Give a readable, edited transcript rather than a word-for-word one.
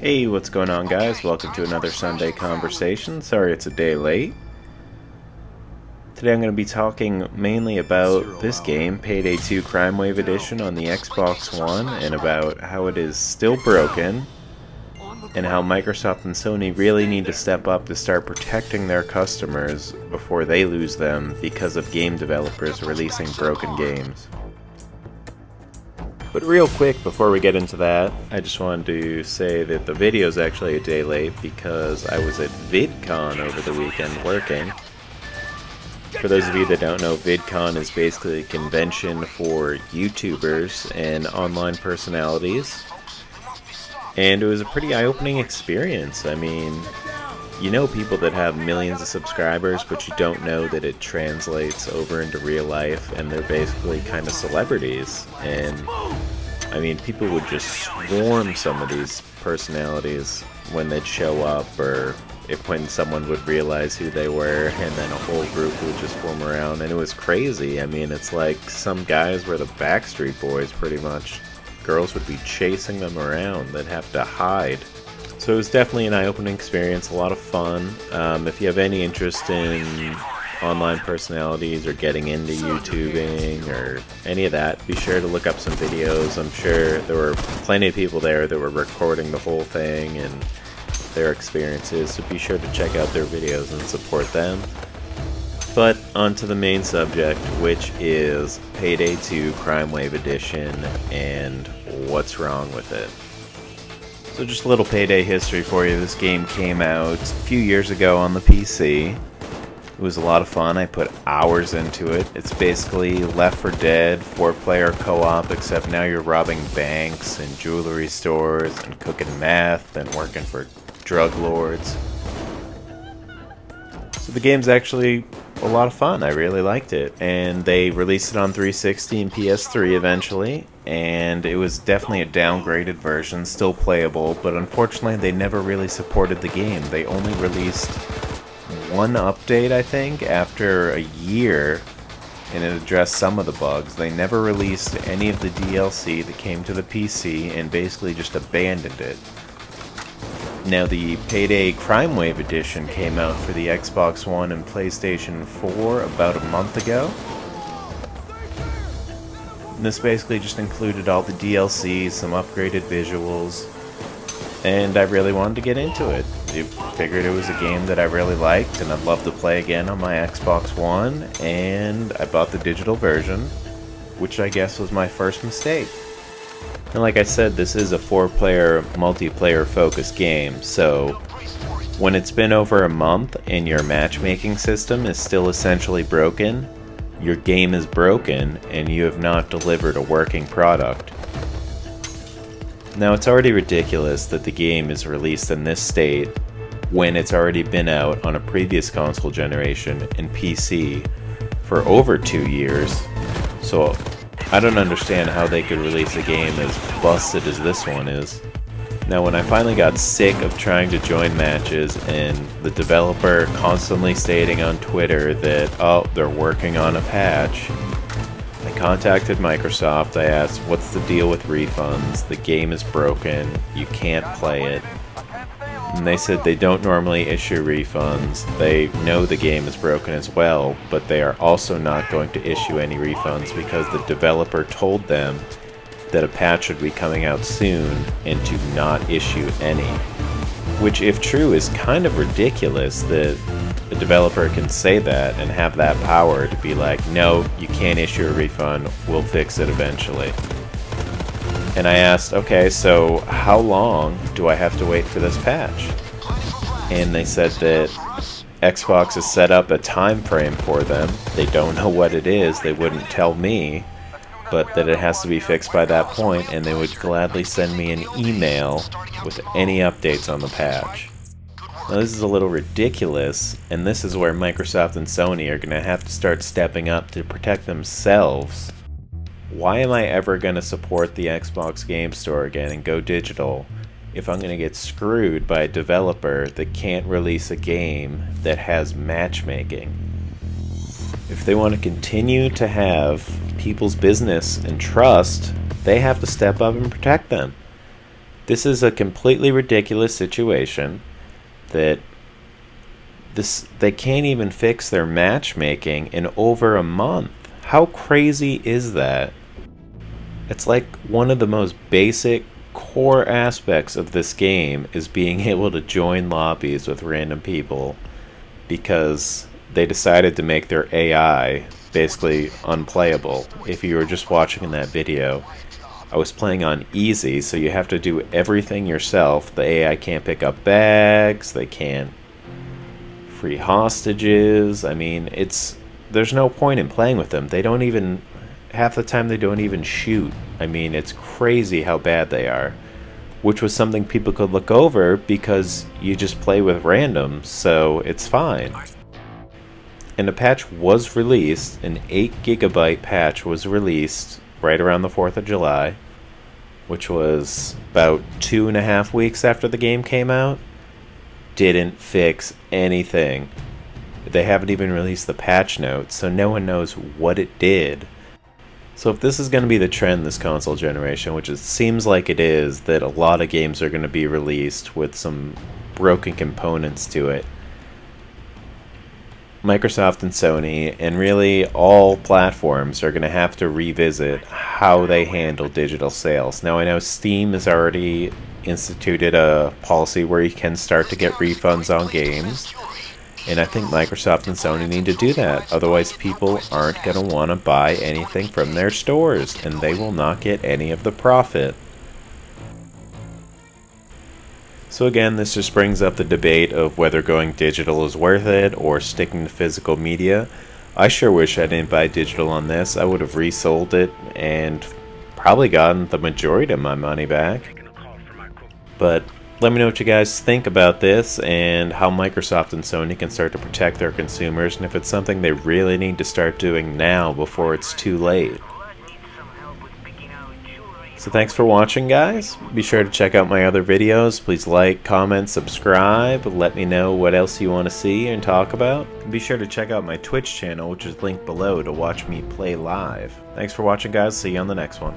Hey, what's going on, guys? Welcome to another Sunday conversation. Sorry it's a day late. Today I'm going to be talking mainly about this game, Payday 2 Crimewave Edition on the Xbox One, and about how it is still broken, and how Microsoft and Sony really need to step up to start protecting their customers before they lose them because of game developers releasing broken games. But real quick, before we get into that, I just wanted to say that the video is actually a day late because I was at Vidcon over the weekend working. For those of you that don't know, Vidcon is basically a convention for YouTubers and online personalities. And it was a pretty eye-opening experience. I mean, you know people that have millions of subscribers, but you don't know that it translates over into real life, and they're basically kind of celebrities. And I mean, people would just swarm some of these personalities when they'd show up, or when someone would realize who they were, and then a whole group would just form around, and it was crazy. I mean, it's like some guys were the Backstreet Boys, pretty much. Girls would be chasing them around, they'd have to hide. So it was definitely an eye-opening experience, a lot of fun. If you have any interest in online personalities or getting into YouTubing or any of that, be sure to look up some videos. I'm sure there were plenty of people there that were recording the whole thing and their experiences, so be sure to check out their videos and support them. But on to the main subject, which is Payday 2 Crimewave Edition and what's wrong with it. So just a little Payday history for you. This game came out a few years ago on the PC. It was a lot of fun. I put hours into it. It's basically Left 4 Dead, 4-player co-op, except now you're robbing banks and jewelry stores and cooking meth and working for drug lords. So the game's actually a lot of fun. I really liked it. And they released it on 360 and PS3 eventually. And it was definitely a downgraded version, still playable, but unfortunately they never really supported the game. They only released one update, I think, after a year, and it addressed some of the bugs. They never released any of the DLC that came to the PC and basically just abandoned it. Now the Payday Crimewave Edition came out for the Xbox One and PlayStation 4 about a month ago. And this basically just included all the DLC, some upgraded visuals, and I really wanted to get into it. I figured it was a game that I really liked and I'd love to play again on my Xbox One, and I bought the digital version, which I guess was my first mistake. And like I said, this is a 4-player, multiplayer focused game, so when it's been over a month and your matchmaking system is still essentially broken, your game is broken and you have not delivered a working product. Now, it's already ridiculous that the game is released in this state when it's already been out on a previous console generation and PC for over 2 years, so I don't understand how they could release a game as busted as this one is. Now, when I finally got sick of trying to join matches and the developer constantly stating on Twitter that, oh, they're working on a patch, I contacted Microsoft. I asked, what's the deal with refunds? The game is broken, you can't play it. And they said they don't normally issue refunds. They know the game is broken as well, but they are also not going to issue any refunds because the developer told them that a patch would be coming out soon and to not issue any. Which, if true, is kind of ridiculous that a developer can say that and have that power to be like, no, you can't issue a refund, we'll fix it eventually. And I asked, okay, so how long do I have to wait for this patch? And they said that Xbox has set up a time frame for them. They don't know what it is, they wouldn't tell me, but that it has to be fixed by that point, and they would gladly send me an email with any updates on the patch. Now, this is a little ridiculous, and this is where Microsoft and Sony are going to have to start stepping up to protect themselves. Why am I ever going to support the Xbox Game Store again and go digital if I'm going to get screwed by a developer that can't release a game that has matchmaking? If they want to continue to have people's business and trust, they have to step up and protect them. This is a completely ridiculous situation that they can't even fix their matchmaking in over a month. How crazy is that? It's like one of the most basic core aspects of this game is being able to join lobbies with random people, because they decided to make their AI basically unplayable. If you were just watching in that video, I was playing on easy, so you have to do everything yourself. The AI can't pick up bags, they can't free hostages. I mean, there's no point in playing with them. They don't even, half the time they don't even shoot. I mean, it's crazy how bad they are, which was something people could look over because you just play with randoms, so it's fine. And a patch was released, an 8 GB patch was released right around the 4th of July, which was about 2.5 weeks after the game came out. Didn't fix anything. They haven't even released the patch notes, so no one knows what it did. So if this is going to be the trend this console generation, which it seems like it is, that a lot of games are going to be released with some broken components to it, Microsoft and Sony, and really all platforms, are going to have to revisit how they handle digital sales. Now, I know Steam has already instituted a policy where you can start to get refunds on games, and I think Microsoft and Sony need to do that. Otherwise, people aren't going to want to buy anything from their stores, and they will not get any of the profit. So again, this just brings up the debate of whether going digital is worth it or sticking to physical media. I sure wish I didn't buy digital on this. I would have resold it and probably gotten the majority of my money back. But let me know what you guys think about this and how Microsoft and Sony can start to protect their consumers, and if it's something they really need to start doing now before it's too late. So thanks for watching, guys. Be sure to check out my other videos. Please like, comment, subscribe. Let me know what else you want to see and talk about. Be sure to check out my Twitch channel, which is linked below, to watch me play live. Thanks for watching, guys. See you on the next one.